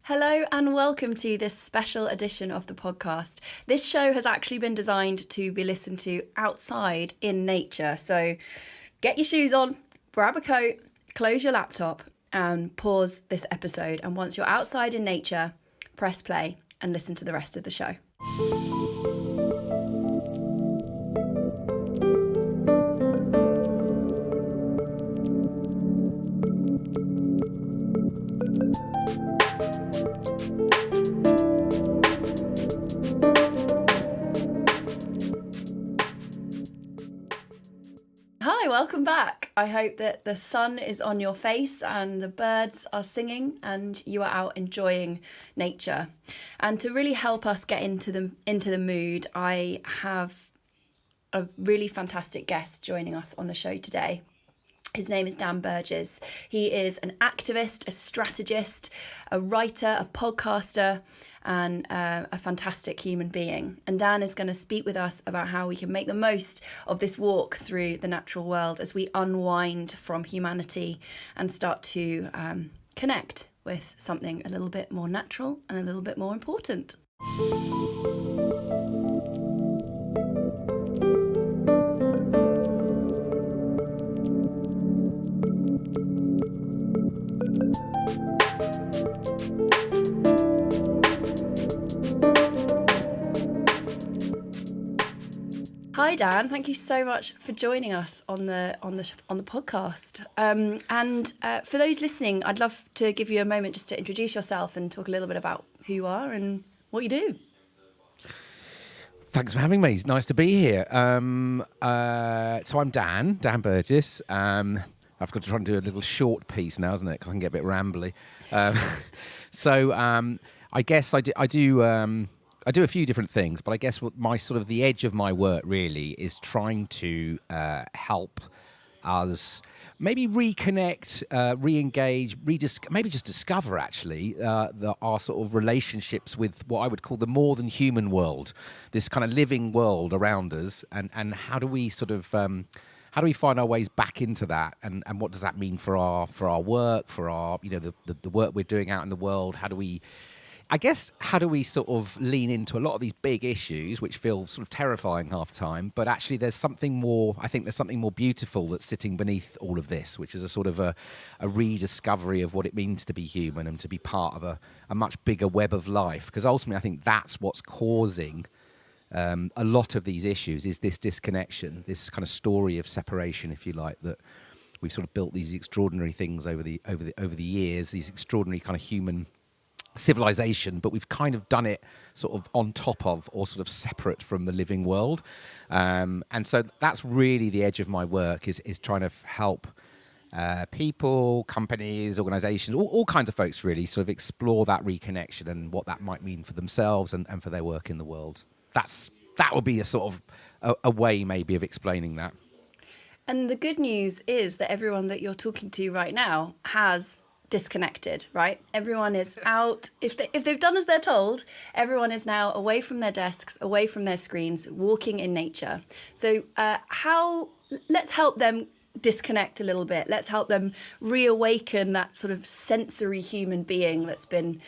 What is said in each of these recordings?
Hello and welcome to this special edition of the podcast. This show has actually been designed to be listened to outside in nature. So get your shoes on, grab a coat, close your laptop and pause this episode. And once you're outside in nature, press play and listen to the rest of the show. Hi, welcome back. I hope that the sun is on your face and the birds are singing and you are out enjoying nature. And to really help us get into the mood, I have a really fantastic guest joining us on the show today. His name is Dan Burgess. He is an activist, a strategist, a writer, a podcaster, and a fantastic human being. And Dan is going to speak with us about how we can make the most of this walk through the natural world as we unwind from humanity and start to connect with something a little bit more natural and a little bit more important. Hi Dan, thank you so much for joining us on the podcast. And for those listening, I'd love to give you a moment just to introduce yourself and talk a little bit about who you are and what you do. Thanks for having me. It's nice to be here. So I'm Dan Burgess. I've got to try and do a little short piece now, isn't it? Because I can get a bit rambly. I guess I do a few different things, but I guess what the edge of my work really is trying to help us maybe reconnect, re-engage, maybe just discover actually our sort of relationships with what I would call the more than human world, this kind of living world around us, and how do we sort of how do we find our ways back into that, and what does that mean for our work, for our the work we're doing out in the world? How do we sort of lean into a lot of these big issues, which feel sort of terrifying half the time, but actually there's something more beautiful that's sitting beneath all of this, which is a sort of a rediscovery of what it means to be human and to be part of a much bigger web of life. Because ultimately I think that's what's causing a lot of these issues, is this disconnection, this kind of story of separation, if you like, that we've sort of built these extraordinary things over the years, these extraordinary kind of human civilization, but we've kind of done it sort of on top of or sort of separate from the living world. And so that's really the edge of my work, is trying to help people, companies, organizations, all kinds of folks really sort of explore that reconnection and what that might mean for themselves and for their work in the world. That would be a sort of a way maybe of explaining that. And the good news is that everyone that you're talking to right now has disconnected, right? Everyone is out. If they've done as they're told, everyone is now away from their desks, away from their screens, walking in nature. So let's help them disconnect a little bit. Let's help them reawaken that sort of sensory human being that's been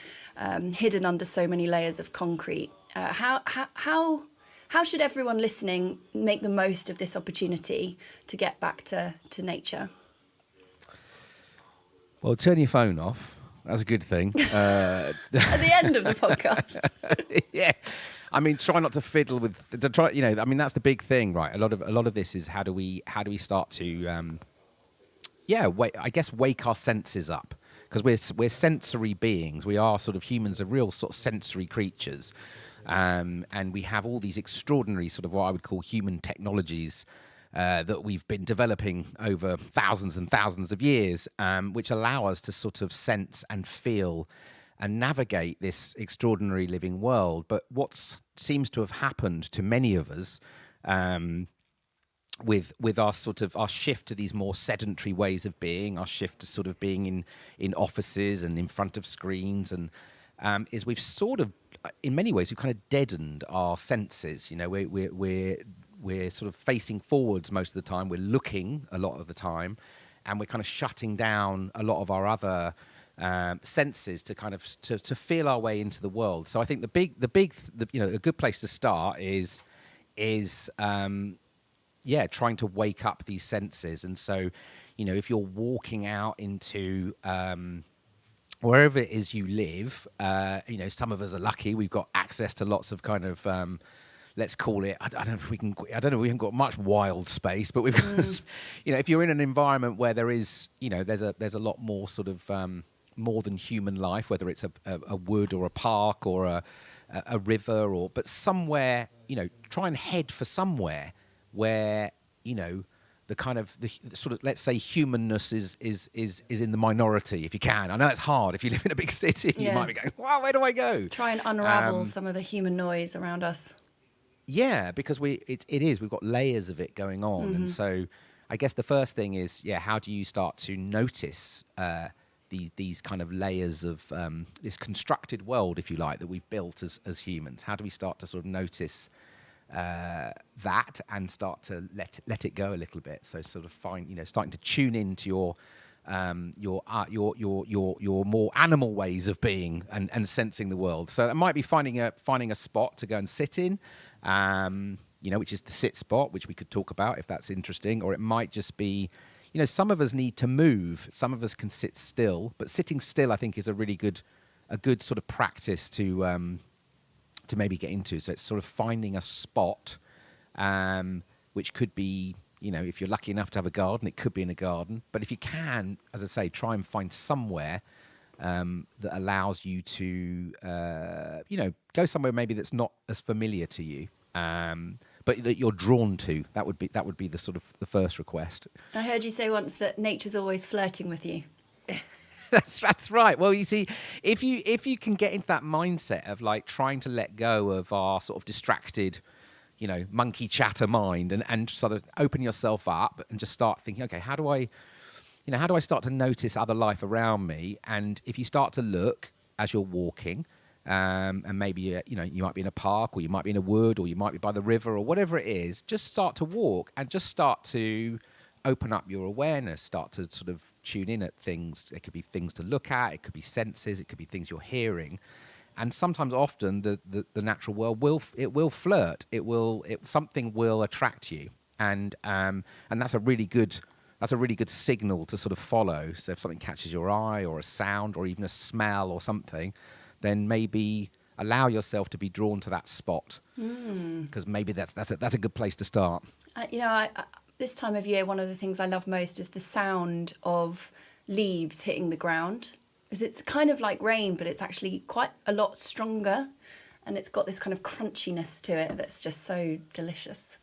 hidden under so many layers of concrete. How should everyone listening make the most of this opportunity to get back to nature? Well, turn your phone off. That's a good thing. At the end of the podcast. Yeah. I mean, try not to fiddle with. That's the big thing, right? A lot of this is how do we start to, wake our senses up, because we're sensory beings. We are sort of humans, are real sort of sensory creatures, and we have all these extraordinary sort of what I would call human technologies that we've been developing over thousands and thousands of years, which allow us to sort of sense and feel and navigate this extraordinary living world. But what seems to have happened to many of us, with our shift to these more sedentary ways of being, our shift to sort of being in offices and in front of screens, and is we've sort of, in many ways, we've kind of deadened our senses. We're sort of facing forwards most of the time. We're looking a lot of the time, and we're kind of shutting down a lot of our other senses to kind of to feel our way into the world. So I think a good place to start is trying to wake up these senses. And so, if you're walking out into wherever it is you live, some of us are lucky. We've got access to lots of kind of, let's call it, I don't know if we can, I don't know, we haven't got much wild space, but we've got, if you're in an environment where there is, there's a lot more sort of more than human life, whether it's a wood or a park or a river but somewhere, try and head for somewhere where, the kind of the sort of, let's say, humanness is in the minority, if you can. I know it's hard if you live in a big city. You might be going, wow, where do I go? Try and unravel some of the human noise around us. Yeah, because we've got layers of it going on. And so I guess the first thing is, how do you start to notice these kind of layers of this constructed world, if you like, that we've built as humans? How do we start to sort of notice that and start to let it go a little bit? So sort of starting to tune into your more animal ways of being and sensing the world. So it might be finding a spot to go and sit in, which is the sit spot, which we could talk about if that's interesting. Or it might just be, some of us need to move. Some of us can sit still, but sitting still, I think, is a good sort of practice to maybe get into. So it's sort of finding a spot, which could be, if you're lucky enough to have a garden, it could be in a garden. But if you can, as I say, try and find somewhere that allows you to, go somewhere maybe that's not as familiar to you, but that you're drawn to. That would be the sort of the first request. I heard you say once that nature's always flirting with you. That's right. Well, you see, if you can get into that mindset of like trying to let go of our sort of distracted, monkey chatter mind and sort of open yourself up and just start thinking, okay, how do I start to notice other life around me? And if you start to look as you're walking, and maybe you might be in a park, or you might be in a wood, or you might be by the river, or whatever it is, just start to walk and just start to open up your awareness, start to sort of tune in at things. It could be things to look at, it could be senses, it could be things you're hearing. And sometimes, often, the natural world will flirt. Something will attract you, and that's a really good signal to sort of follow. So if something catches your eye, or a sound, or even a smell, or something, then maybe allow yourself to be drawn to that spot, because maybe that's a good place to start. This time of year, one of the things I love most is the sound of leaves hitting the ground. Because it's kind of like rain, but it's actually quite a lot stronger. And it's got this kind of crunchiness to it that's just so delicious.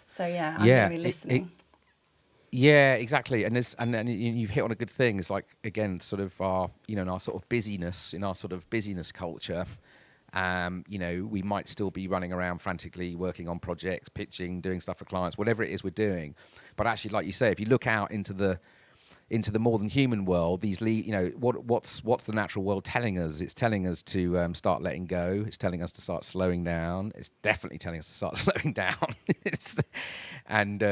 So, I'm going to be listening. Yeah, exactly. And you've hit on a good thing. It's like, again, sort of our sort of busyness, in our sort of busyness culture. We might still be running around frantically working on projects, pitching, doing stuff for clients, whatever it is we're doing. But actually, like you say, if you look out into the more than human world, what's the natural world telling us? It's telling us to start letting go. It's telling us to start slowing down. It's definitely telling us to start slowing down. And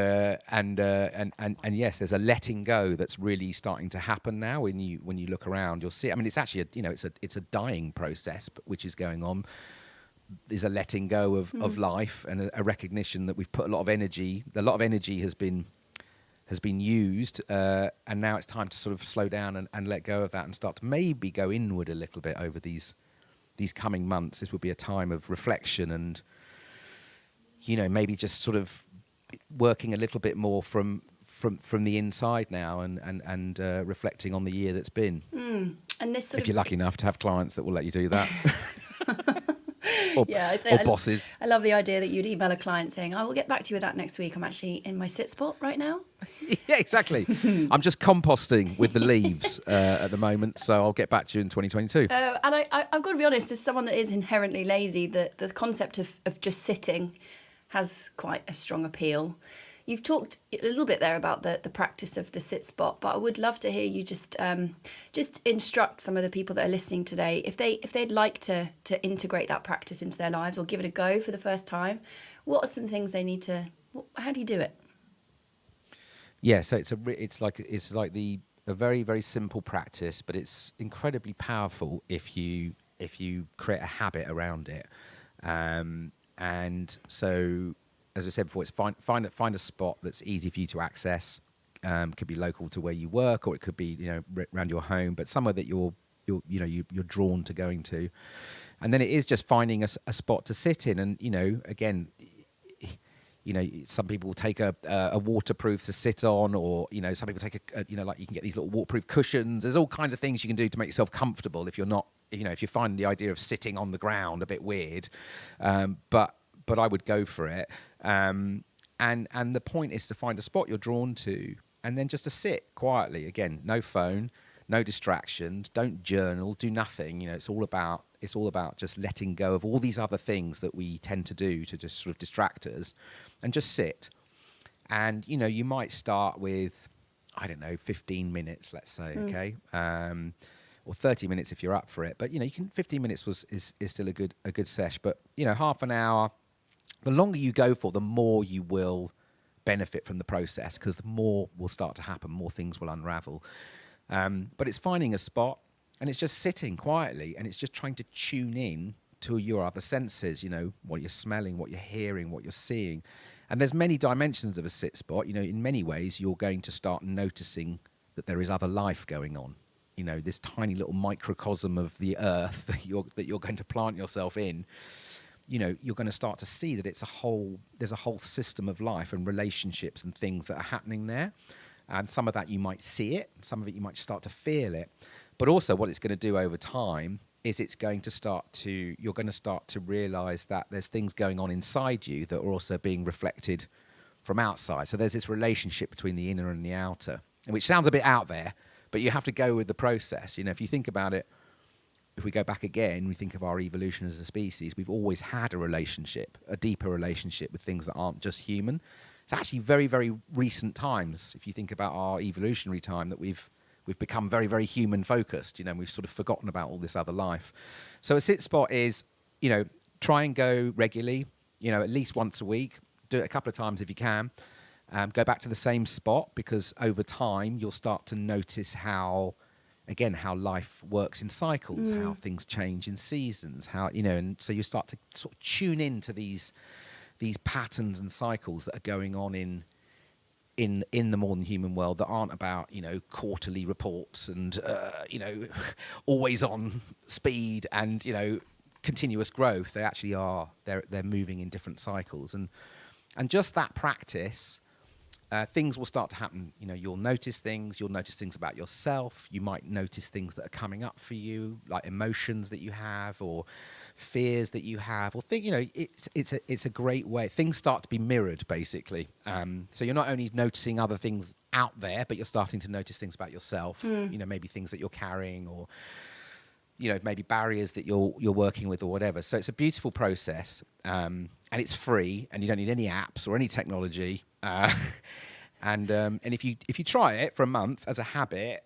yes, there's a letting go that's really starting to happen now. When you look around, you'll see. I mean, it's actually it's a dying process, which is going on. There's a letting go of life, and a recognition that we've put a lot of energy. A lot of energy has been used, and now it's time to sort of slow down and let go of that, and start to maybe go inward a little bit over these coming months. This will be a time of reflection, and maybe just sort of working a little bit more from the inside now, and reflecting on the year that's been. And this if you're lucky enough to have clients that will let you do that. or bosses. I love the idea that you'd email a client saying, I will get back to you with that next week. I'm actually in my sit spot right now. Yeah, exactly. I'm just composting with the leaves at the moment, so I'll get back to you in 2022. And I've got to be honest, as someone that is inherently lazy, the concept of just sitting has quite a strong appeal. You've talked a little bit there about the practice of the sit spot, but I would love to hear you just instruct some of the people that are listening today, if they'd like to integrate that practice into their lives or give it a go for the first time. What are some things they need to? How do you do it? Yeah, so it's like the a very, very simple practice, but it's incredibly powerful if you create a habit around it. And so, as I said before, it's find a spot that's easy for you to access. Could be local to where you work, or it could be around your home, but somewhere that you're drawn to going to. And then it is just finding a spot to sit in. And again, some people will take a waterproof to sit on, or some people take like you can get these little waterproof cushions. There's all kinds of things you can do to make yourself comfortable if you're not, if you find the idea of sitting on the ground a bit weird, but I would go for it. And the point is to find a spot you're drawn to, and then just to sit quietly. Again, no phone, no distractions, don't journal, do nothing. It's all about just letting go of all these other things that we tend to do to just sort of distract us, and just sit. And you might start with, I don't know, 15 minutes, let's say, okay, or 30 minutes if you're up for it. But 15 minutes is still a good sesh. But half an hour. The longer you go for, the more you will benefit from the process, because the more will start to happen, more things will unravel. But it's finding a spot, and it's just sitting quietly, and it's just trying to tune in to your other senses, what you're smelling, what you're hearing, what you're seeing. And there's many dimensions of a sit spot. In many ways, you're going to start noticing that there is other life going on. This tiny little microcosm of the earth that you're going to plant yourself in. You're going to start to see that there's a whole system of life and relationships and things that are happening there. And some of that you might see it, some of it you might start to feel it. But also what it's going to do over time is you're going to start to realize that there's things going on inside you that are also being reflected from outside. So there's this relationship between the inner and the outer, which sounds a bit out there, but you have to go with the process. If you think about it, if we go back again, we think of our evolution as a species, we've always had a relationship, a deeper relationship with things that aren't just human. It's actually very, very recent times, if you think about our evolutionary time, that we've become very, very human focused. We've sort of forgotten about all this other life. So a sit spot is, try and go regularly, at least once a week. Do it a couple of times if you can. Go back to the same spot, because over time you'll start to notice how life works in cycles, how things change in seasons, and so you start to sort of tune into these patterns and cycles that are going on in the modern human world that aren't about quarterly reports and always on speed and continuous growth. They actually are. They're moving in different cycles, and just that practice. Things will start to happen. You'll notice things about yourself. You might notice things that are coming up for you, like emotions that you have or fears that you have, or it's a great way. Things start to be mirrored, basically. So you're not only noticing other things out there, but you're starting to notice things about yourself. Maybe things that you're carrying, or maybe barriers that you're working with, or whatever. So it's a beautiful process, and it's free, and you don't need any apps or any technology. And if you try it for a month as a habit,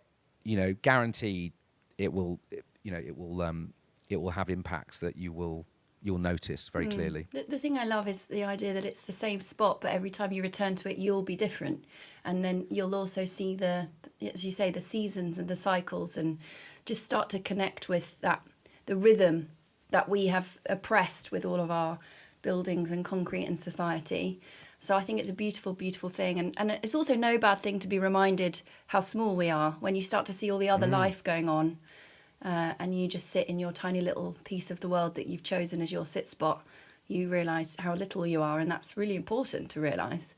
guaranteed it will have impacts that you'll notice very clearly. The thing I love is the idea that it's the same spot, but every time you return to it, you'll be different, and then you'll also see as you say, the seasons and the cycles, and just start to connect with the rhythm that we have oppressed with all of our buildings and concrete and society. So I think it's a beautiful, beautiful thing. And it's also no bad thing to be reminded how small we are when you start to see all the other life going on, and you just sit in your tiny little piece of the world that you've chosen as your sit spot. You realise how little you are, and that's really important to realise.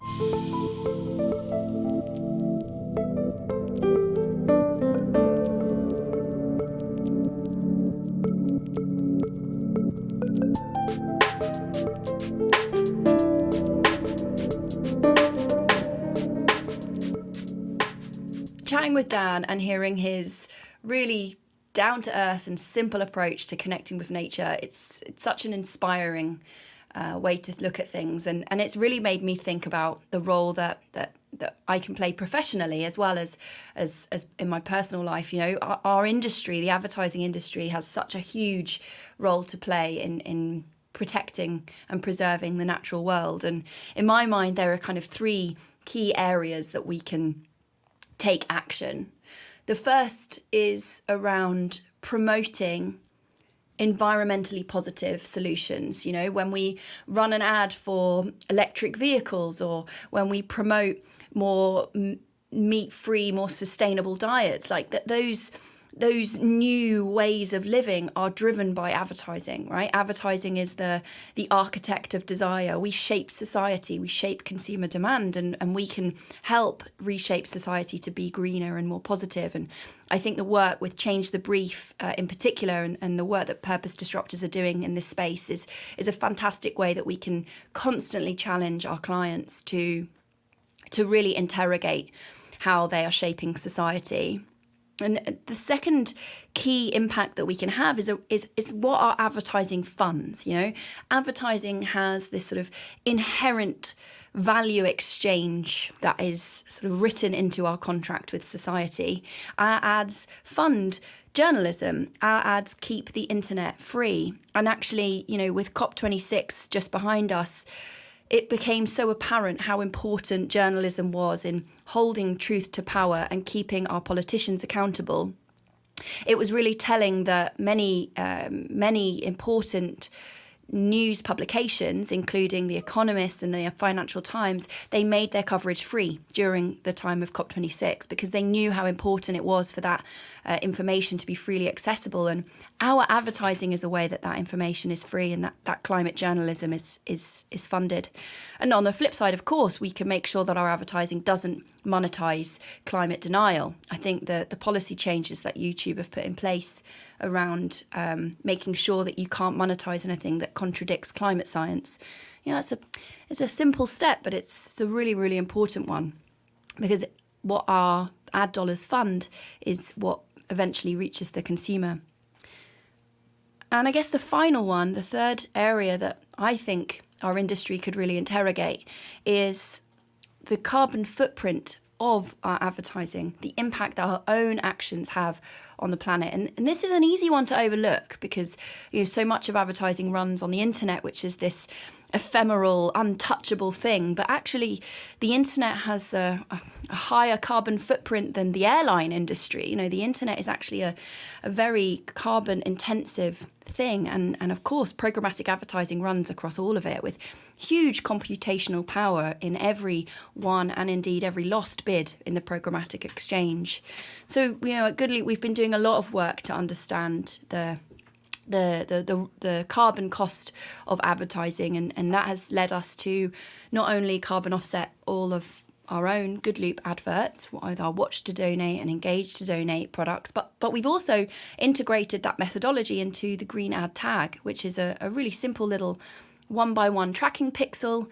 Chatting with Dan and hearing his really down-to-earth and simple approach to connecting with nature, it's such an inspiring way to look at things, and it's really made me think about the role that I can play professionally as well as in my personal life. Our industry, the advertising industry, has such a huge role to play in protecting and preserving the natural world. And in my mind, there are kind of three key areas that we can take action. The first is around promoting environmentally positive solutions. You know, when we run an ad for electric vehicles, or when we promote more meat-free, more sustainable diets, like that, those new ways of living are driven by advertising, right? Advertising is the architect of desire. We shape society, we shape consumer demand, and we can help reshape society to be greener and more positive. And I think the work with Change the Brief in particular, and the work that Purpose Disruptors are doing in this space is a fantastic way that we can constantly challenge our clients to really interrogate how they are shaping society. And the second key impact that we can have is what our advertising funds. You know, advertising has this sort of inherent value exchange that is sort of written into our contract with society. Our ads fund journalism. Our ads keep the internet free. And actually, you know, with COP26 just behind us, it became so apparent how important journalism was in holding truth to power and keeping our politicians accountable. It was really telling that many important news publications, including The Economist and the Financial Times, they made their coverage free during the time of COP26 because they knew how important it was for that information to be freely accessible. And our advertising is a way that information is free, and that climate journalism is funded. And on the flip side, of course, we can make sure that our advertising doesn't monetize climate denial. I think the policy changes that YouTube have put in place around making sure that you can't monetize anything that contradicts climate science, you know, it's a simple step, but it's a really, really important one, because what our ad dollars fund is what eventually reaches the consumer. And I guess the final one, the third area that I think our industry could really interrogate, is the carbon footprint of our advertising, the impact that our own actions have on the planet. And this is an easy one to overlook because, you know, so much of advertising runs on the internet, which is this ephemeral, untouchable thing. But actually, the internet has a higher carbon footprint than the airline industry. You know, the internet is actually a very carbon intensive thing. And of course, programmatic advertising runs across all of it with huge computational power in every one and indeed every lost bid in the programmatic exchange. So, you know, at Goodleap, we've been doing a lot of work to understand the carbon cost of advertising, and that has led us to not only carbon offset all of our own Goodleap adverts with our Watch to Donate and Engage to Donate products, but we've also integrated that methodology into the Green Ad Tag, which is a really simple little 1-by-1 tracking pixel.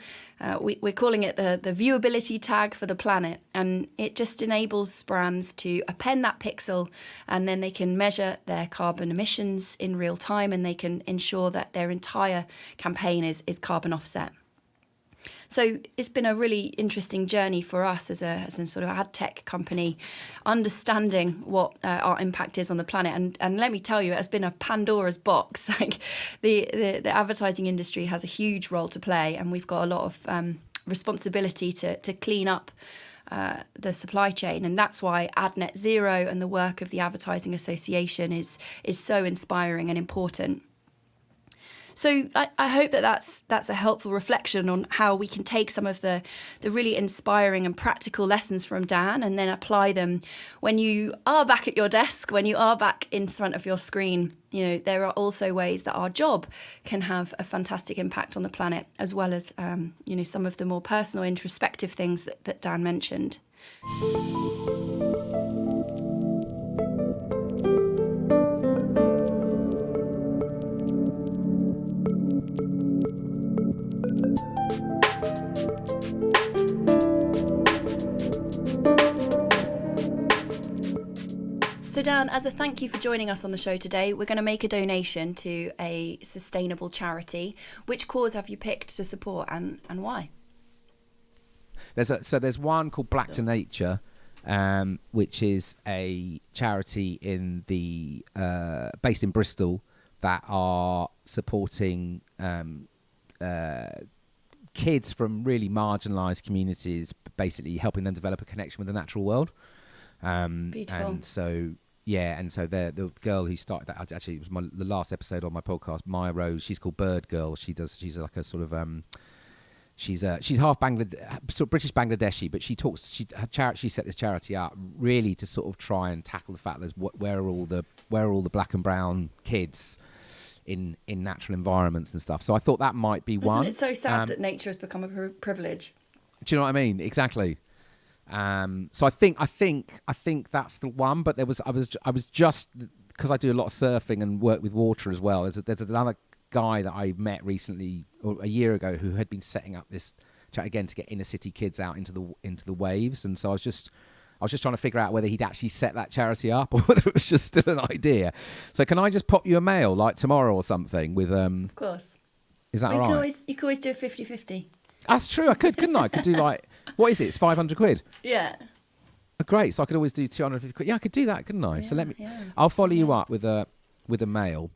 We're calling it the viewability tag for the planet, and it just enables brands to append that pixel, and then they can measure their carbon emissions in real time, and they can ensure that their entire campaign is carbon offset. So it's been a really interesting journey for us as a sort of ad tech company, understanding what our impact is on the planet. And let me tell you, it has been a Pandora's box. Like the advertising industry has a huge role to play, and we've got a lot of responsibility to clean up the supply chain. And that's why Ad Net Zero and the work of the Advertising Association is so inspiring and important. So I hope that's a helpful reflection on how we can take some of the really inspiring and practical lessons from Dan and then apply them when you are back at your desk, when you are back in front of your screen. You know, there are also ways that our job can have a fantastic impact on the planet, as well as, you know, some of the more personal, introspective things that Dan mentioned. So Dan, as a thank you for joining us on the show today, we're going to make a donation to a sustainable charity. Which cause have you picked to support, and why? There's one called Black to Nature, which is a charity in the based in Bristol that are supporting kids from really marginalised communities, basically helping them develop a connection with the natural world. Beautiful. And so yeah, and so the girl who started that, actually it was the last episode on my podcast, Maya Rose. She's called Bird Girl. She's like a sort of she's half sort of British Bangladeshi, but she set this charity up really to sort of try and tackle the fact where are all the black and brown kids in natural environments and stuff. So I thought that might be one. Isn't it so sad that nature has become a privilege? Do you know what I mean? Exactly. So I think that's the one. But I was just, because I do a lot of surfing and work with water as well. There's another guy that I met recently, or a year ago, who had been setting up this chat again to get inner city kids out into the waves. And so I was just trying to figure out whether he'd actually set that charity up or whether it was just still an idea. So can I just pop you a mail like tomorrow or something with Of course. Is that all right? You could always do a 50-50. That's true. I couldn't I? I could do like, what is it? It's 500 quid. Yeah. Oh, great. So I could always do 250 quid. Yeah, I could do that, couldn't I? Yeah, So yeah. I'll follow you up with a mail.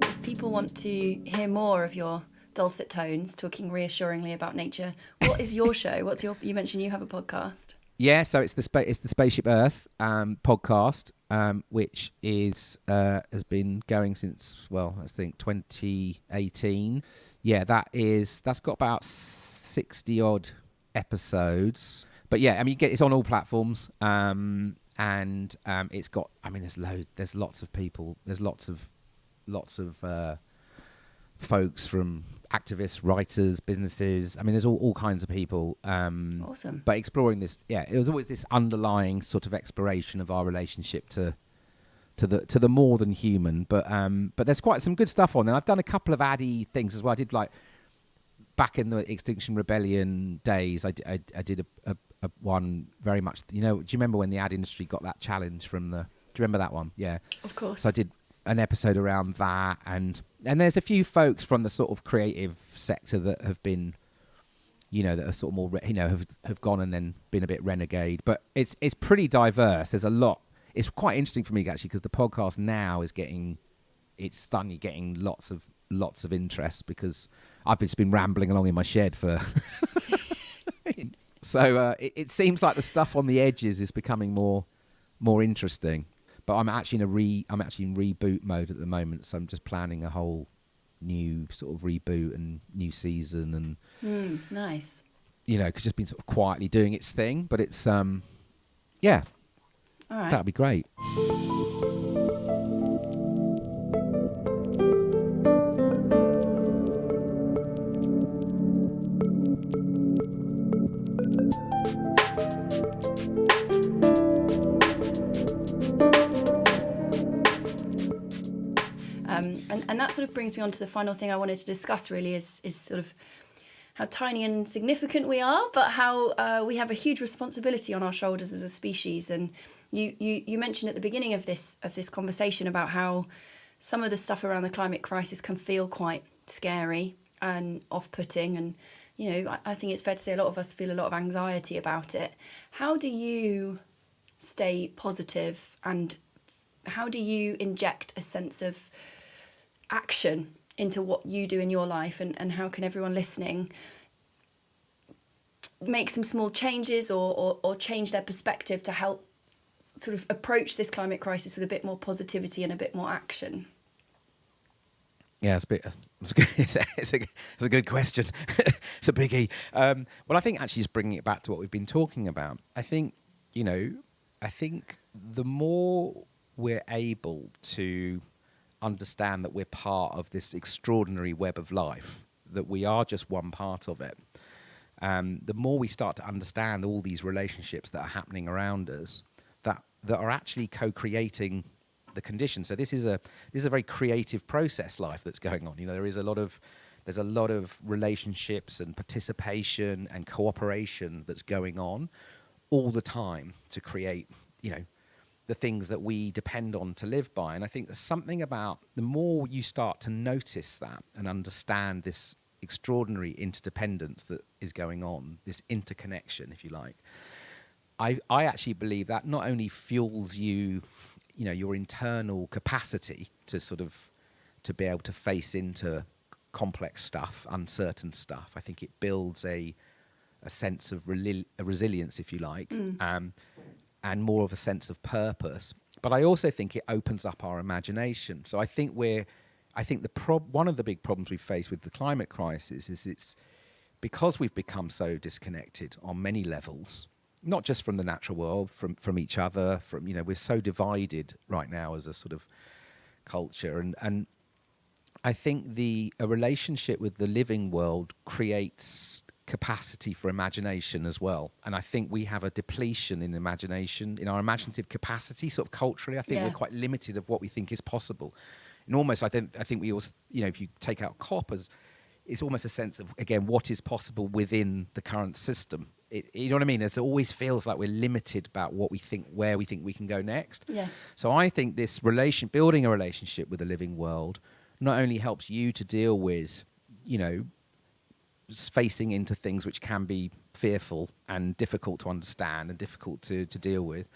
If people want to hear more of your dulcet tones talking reassuringly about nature, what is your show? You mentioned you have a podcast. Yeah, so it's the Spaceship Earth podcast, which has been going since, well, I think 2018. Yeah, that's got about 60 odd episodes. But yeah, I mean, it's on all platforms, and it's got, I mean, there's lots of people, there's lots of folks from activists, writers, businesses. I mean, there's all kinds of people. Awesome. But exploring this, yeah, it was always this underlying sort of exploration of our relationship to the more than human. But there's quite some good stuff on there. I've done a couple of addy things as well. I did like back in the Extinction Rebellion days. I did a one very much. Do you remember when the ad industry got that challenge from the? Do you remember that one? Yeah. Of course. So I did an episode around that, and there's a few folks from the sort of creative sector that have been, that are sort of more, have gone and then been a bit renegade. But it's pretty diverse. There's a lot. It's quite interesting for me actually, because the podcast now is getting lots of interest, because I've just been rambling along in my shed for. So it seems like the stuff on the edges is becoming more interesting. But I'm actually in reboot mode at the moment, so I'm just planning a whole new sort of reboot and new season, and nice. Because just been sort of quietly doing its thing, but it's yeah, all right, that'd be great. And that sort of brings me on to the final thing I wanted to discuss, really, is sort of how tiny and significant we are, but how we have a huge responsibility on our shoulders as a species. And you mentioned at the beginning of this conversation about how some of the stuff around the climate crisis can feel quite scary and off-putting, and I think it's fair to say a lot of us feel a lot of anxiety about it. How do you stay positive, and how do you inject a sense of action into what you do in your life, and how can everyone listening make some small changes or change their perspective to help sort of approach this climate crisis with a bit more positivity and a bit more action? Yeah, it's a good question. It's a biggie. Well, I think actually just bringing it back to what we've been talking about, I think the more we're able to understand that we're part of this extraordinary web of life, that we are just one part of it, the more we start to understand all these relationships that are happening around us that are actually co-creating the conditions. So this is a very creative process, life that's going on. There's a lot of relationships and participation and cooperation that's going on all the time to create, the things that we depend on to live by. And I think there's something about the more you start to notice that and understand this extraordinary interdependence that is going on, this interconnection, if you like, I actually believe that not only fuels you, you know, your internal capacity to sort of to be able to face into complex stuff, uncertain stuff. I think it builds a sense of a resilience, if you like, and more of a sense of purpose. But I also think it opens up our imagination. So I think one of the big problems we face with the climate crisis is it's because we've become so disconnected on many levels, not just from the natural world, from each other, from, you know, we're so divided right now as a sort of culture. And I think a relationship with the living world creates capacity for imagination as well. And I think we have a depletion in imagination, in our imaginative capacity, sort of culturally. I think we're quite limited of what we think is possible. And almost, I think we also, you know, if you take out COP, it's almost a sense of, again, what is possible within the current system. You know what I mean? It always feels like we're limited about what we think, where we think we can go next. Yeah. So I think this building a relationship with the living world not only helps you to deal with, you know, facing into things which can be fearful and difficult to understand and difficult to deal with,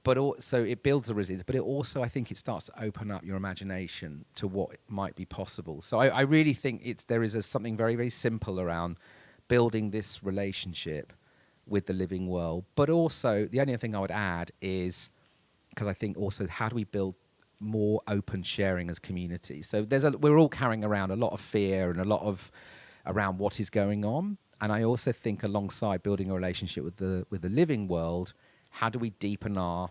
but also it builds the resilience, but it also, I think it starts to open up your imagination to what might be possible. So I really think there is something very, very simple around building this relationship with the living world. But also, the only thing I would add is, because I think also, how do we build more open sharing as communities? So we're all carrying around a lot of fear and a lot of around what is going on. And I also think alongside building a relationship with the living world, how do we deepen our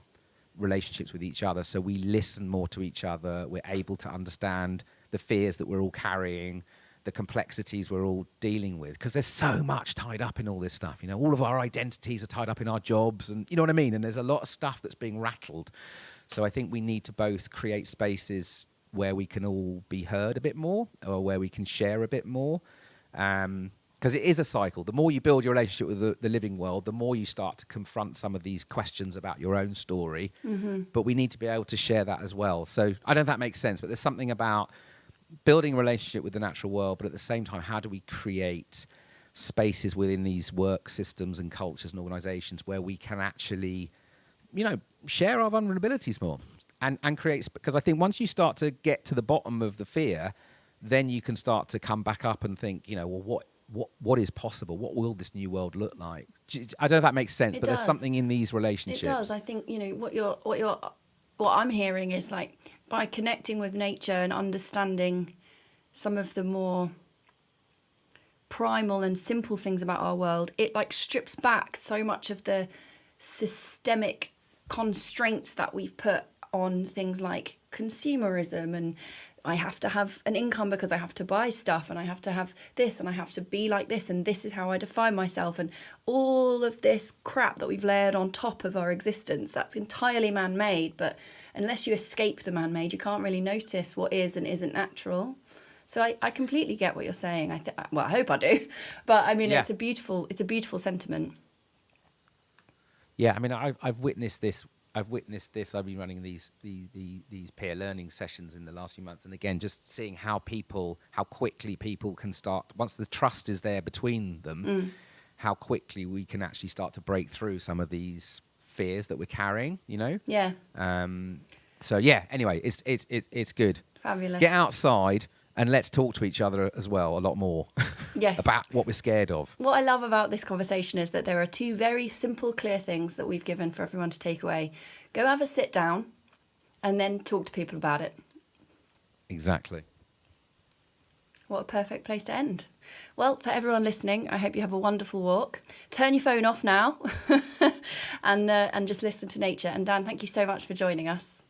relationships with each other so we listen more to each other, we're able to understand the fears that we're all carrying, the complexities we're all dealing with, because there's so much tied up in all this stuff. You know, all of our identities are tied up in our jobs, and you know what I mean? And there's a lot of stuff that's being rattled. So I think we need to both create spaces where we can all be heard a bit more, or where we can share a bit more. Because it is a cycle. The more you build your relationship with the living world, the more you start to confront some of these questions about your own story. Mm-hmm. But we need to be able to share that as well. So I don't know if that makes sense, but there's something about building a relationship with the natural world, but at the same time, how do we create spaces within these work systems and cultures and organizations where we can actually, you know, share our vulnerabilities more and create, because I think once you start to get to the bottom of the fear, then you can start to come back up and think, you know, well, what is possible? What will this new world look like? I don't know if that makes sense, but there's something in these relationships. It does. I think, you know, what I'm hearing is, like, by connecting with nature and understanding some of the more primal and simple things about our world, it like strips back so much of the systemic constraints that we've put on things like consumerism, and I have to have an income because I have to buy stuff, and I have to have this, and I have to be like this, and this is how I define myself, and all of this crap that we've layered on top of our existence that's entirely man-made. But unless you escape the man-made, you can't really notice what is and isn't natural. So I completely get what you're saying. I hope I do, but I mean, it's a beautiful sentiment. Yeah, I mean, I've witnessed this. I've been running these peer learning sessions in the last few months, and again, just seeing how quickly people can start, once the trust is there between them, how quickly we can actually start to break through some of these fears that we're carrying. You know. Yeah. So yeah. Anyway, it's good. Fabulous. Get outside. And let's talk to each other as well a lot more. Yes. About what we're scared of. What I love about this conversation is that there are two very simple, clear things that we've given for everyone to take away. Go have a sit down and then talk to people about it. Exactly. What a perfect place to end. Well, for everyone listening, I hope you have a wonderful walk. Turn your phone off now and just listen to nature. And Dan, thank you so much for joining us.